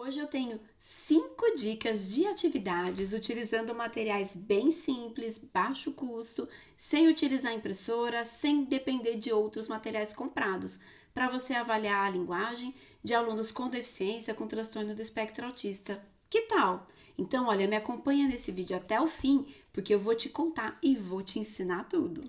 Hoje eu tenho 5 dicas de atividades utilizando materiais bem simples, baixo custo, sem utilizar impressora, sem depender de outros materiais comprados, para você avaliar a linguagem de alunos com deficiência com transtorno do espectro autista. Que tal? Então, olha, me acompanha nesse vídeo até o fim, porque eu vou te contar e vou te ensinar tudo.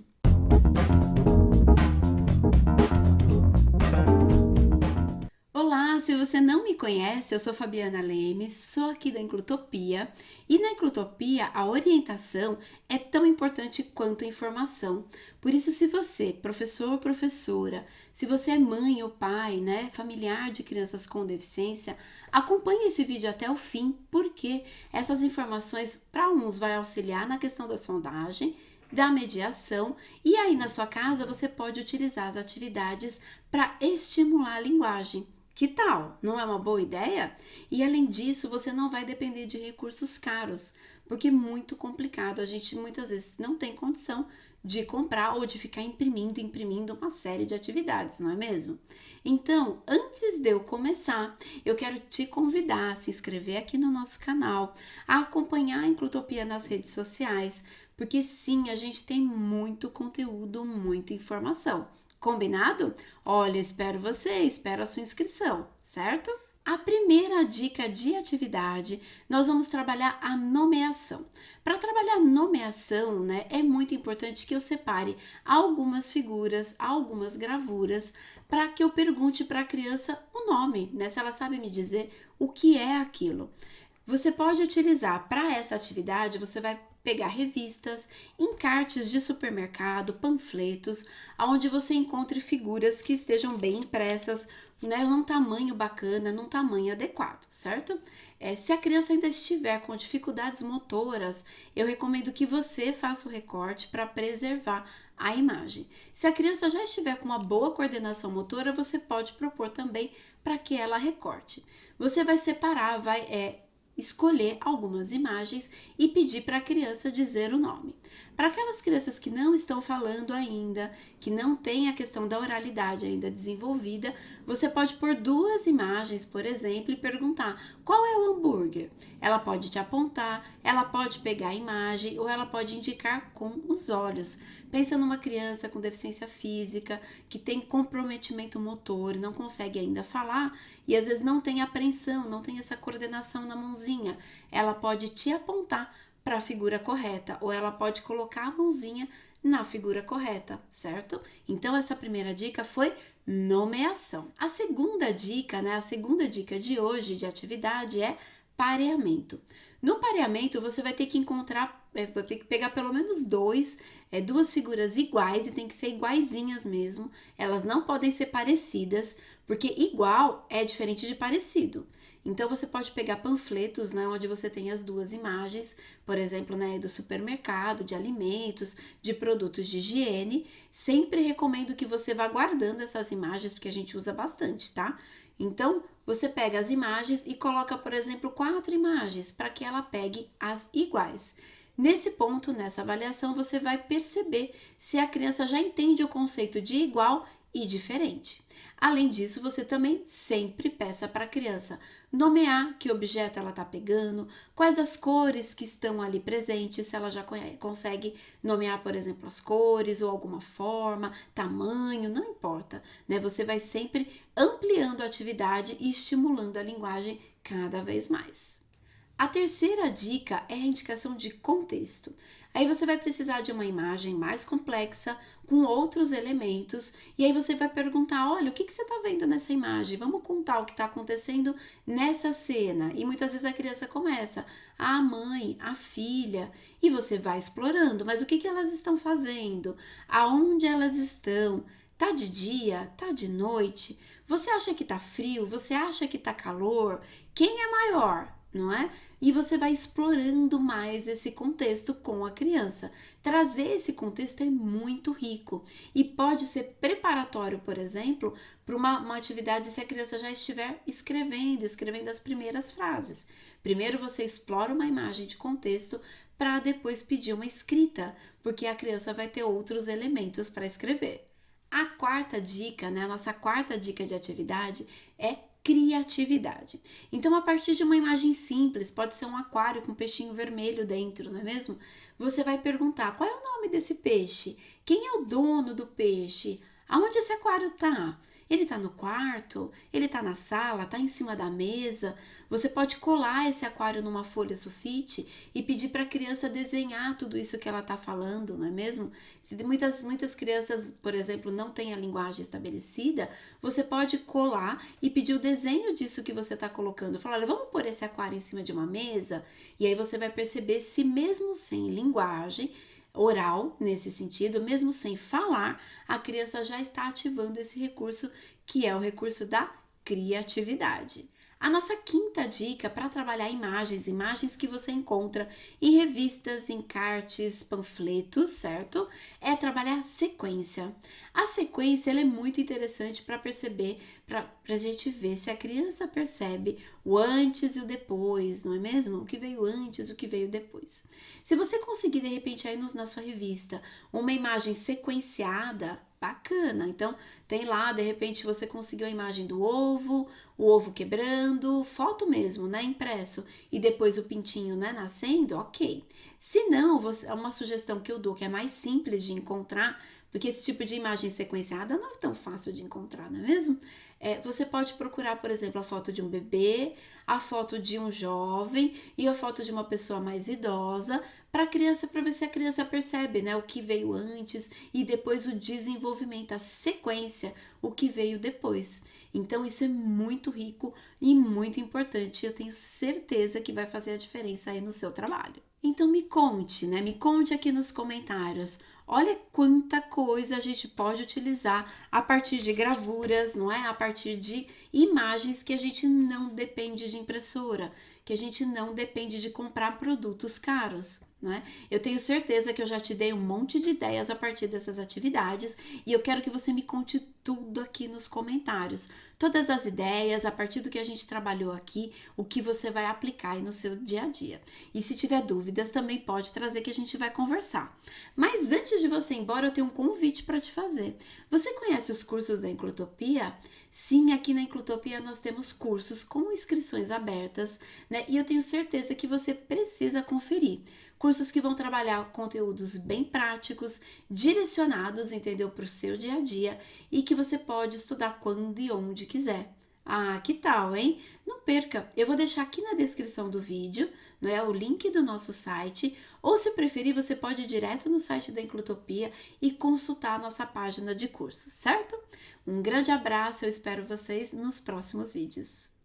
Olá, se você não me conhece, eu sou Fabiana Leme, sou aqui da Inclutopia e na Inclutopia a orientação é tão importante quanto a informação. Por isso, se você, professor ou professora, se você é mãe ou pai, familiar de crianças com deficiência, acompanhe esse vídeo até o fim, porque essas informações para uns vai auxiliar na questão da sondagem, da mediação e aí na sua casa você pode utilizar as atividades para estimular a linguagem. Que tal? Não é uma boa ideia? E além disso, você não vai depender de recursos caros, porque é muito complicado. A gente muitas vezes não tem condição de comprar ou de ficar imprimindo uma série de atividades, não é mesmo? Então, antes de eu começar, eu quero te convidar a se inscrever aqui no nosso canal, a acompanhar a Inclutopia nas redes sociais, porque sim, a gente tem muito conteúdo, muita informação. Combinado? Olha, espero você, espero a sua inscrição, certo? A primeira dica de atividade, nós vamos trabalhar a nomeação. Para trabalhar a nomeação, é muito importante que eu separe algumas figuras, algumas gravuras, para que eu pergunte para a criança o nome, se ela sabe me dizer o que é aquilo. Você pode utilizar para essa atividade, você vai pegar revistas, encartes de supermercado, panfletos, onde você encontre figuras que estejam bem impressas, num tamanho bacana, num tamanho adequado, certo? Se a criança ainda estiver com dificuldades motoras, eu recomendo que você faça o recorte para preservar a imagem. Se a criança já estiver com uma boa coordenação motora, você pode propor também para que ela recorte. Você vai separar, vai escolher algumas imagens e pedir para a criança dizer o nome. Para aquelas crianças que não estão falando ainda, que não têm a questão da oralidade ainda desenvolvida, você pode pôr 2 imagens, por exemplo, e perguntar qual é o hambúrguer. Ela pode te apontar, ela pode pegar a imagem ou ela pode indicar com os olhos. Pensa numa criança com deficiência física, que tem comprometimento motor, não consegue ainda falar e às vezes não tem apreensão, não tem essa coordenação na mãozinha. Ela pode te apontar para a figura correta ou ela pode colocar a mãozinha na figura correta, certo? Então essa primeira dica foi nomeação. A segunda dica, a segunda dica de hoje de atividade é pareamento. No pareamento, você vai ter que encontrar, vai ter que pegar pelo menos 2 figuras iguais e tem que ser iguaizinhas mesmo. Elas não podem ser parecidas, porque igual é diferente de parecido. Então, você pode pegar panfletos, onde você tem as 2 imagens, por exemplo, do supermercado, de alimentos, de produtos de higiene. Sempre recomendo que você vá guardando essas imagens, porque a gente usa bastante, tá? Então, você pega as imagens e coloca, por exemplo, 4 imagens para que ela pegue as iguais. Nesse ponto, nessa avaliação, você vai perceber se a criança já entende o conceito de igual e diferente. Além disso, você também sempre peça para a criança nomear que objeto ela está pegando, quais as cores que estão ali presentes, se ela já consegue nomear, por exemplo, as cores ou alguma forma, tamanho, não importa, Você vai sempre ampliando a atividade e estimulando a linguagem cada vez mais. A terceira dica é a indicação de contexto. Aí você vai precisar de uma imagem mais complexa, com outros elementos, e aí você vai perguntar, olha, o que você está vendo nessa imagem? Vamos contar o que está acontecendo nessa cena. E muitas vezes a criança começa, a mãe, a filha, e você vai explorando, mas o que elas estão fazendo? Aonde elas estão? Tá de dia? Tá de noite? Você acha que tá frio? Você acha que tá calor? Quem é maior? Não é? E você vai explorando mais esse contexto com a criança. Trazer esse contexto é muito rico e pode ser preparatório, por exemplo, para uma atividade se a criança já estiver escrevendo as primeiras frases. Primeiro você explora uma imagem de contexto para depois pedir uma escrita, porque a criança vai ter outros elementos para escrever. A quarta dica, a nossa quarta dica de atividade é criatividade. Então, a partir de uma imagem simples, pode ser um aquário com um peixinho vermelho dentro, não é mesmo? Você vai perguntar: qual é o nome desse peixe? Quem é o dono do peixe? Aonde esse aquário tá? Ele tá no quarto? Ele tá na sala? Tá em cima da mesa? Você pode colar esse aquário numa folha sulfite e pedir para a criança desenhar tudo isso que ela tá falando, não é mesmo? Se muitas crianças, por exemplo, não têm a linguagem estabelecida, você pode colar e pedir o desenho disso que você está colocando. Falar: olha, vamos pôr esse aquário em cima de uma mesa? E aí você vai perceber se mesmo sem linguagem oral, nesse sentido, mesmo sem falar, a criança já está ativando esse recurso, que é o recurso da criatividade. A nossa quinta dica para trabalhar imagens que você encontra em revistas, encartes, panfletos, certo? É trabalhar sequência. A sequência ela é muito interessante para perceber, para a gente ver se a criança percebe o antes e o depois, não é mesmo? O que veio antes, o que veio depois. Se você conseguir, de repente, aí na sua revista, uma imagem sequenciada, bacana. Então, tem lá, de repente, você conseguiu a imagem do ovo, o ovo quebrando, foto mesmo, né, impresso, e depois o pintinho, né, nascendo, ok. Se não, é uma sugestão que eu dou, que é mais simples de encontrar, porque esse tipo de imagem sequenciada não é tão fácil de encontrar, não é mesmo? Você pode procurar, por exemplo, a foto de um bebê, a foto de um jovem e a foto de uma pessoa mais idosa para a criança, para ver se a criança percebe, né, o que veio antes e depois o desenvolvimento, a sequência, o que veio depois. Então, isso é muito rico e muito importante. Eu tenho certeza que vai fazer a diferença aí no seu trabalho. Então, me conte, né? Me conte aqui nos comentários. Olha quanta coisa a gente pode utilizar a partir de gravuras, não é? A partir de imagens que a gente não depende de impressora, que a gente não depende de comprar produtos caros. Não é? Eu tenho certeza que eu já te dei um monte de ideias a partir dessas atividades e eu quero que você me conte tudo aqui nos comentários. Todas as ideias, a partir do que a gente trabalhou aqui, o que você vai aplicar aí no seu dia a dia. E se tiver dúvidas, também pode trazer que a gente vai conversar. Mas antes de você ir embora, eu tenho um convite para te fazer. Você conhece os cursos da Inclutopia? Sim, aqui na Inclutopia nós temos cursos com inscrições abertas, né? E eu tenho certeza que você precisa conferir. Cursos que vão trabalhar conteúdos bem práticos, direcionados, entendeu, para o seu dia a dia e que você pode estudar quando e onde quiser. Ah, que tal, hein? Não perca, eu vou deixar aqui na descrição do vídeo, não é, o link do nosso site, ou se preferir, você pode ir direto no site da Inclutopia e consultar a nossa página de cursos, certo? Um grande abraço, eu espero vocês nos próximos vídeos.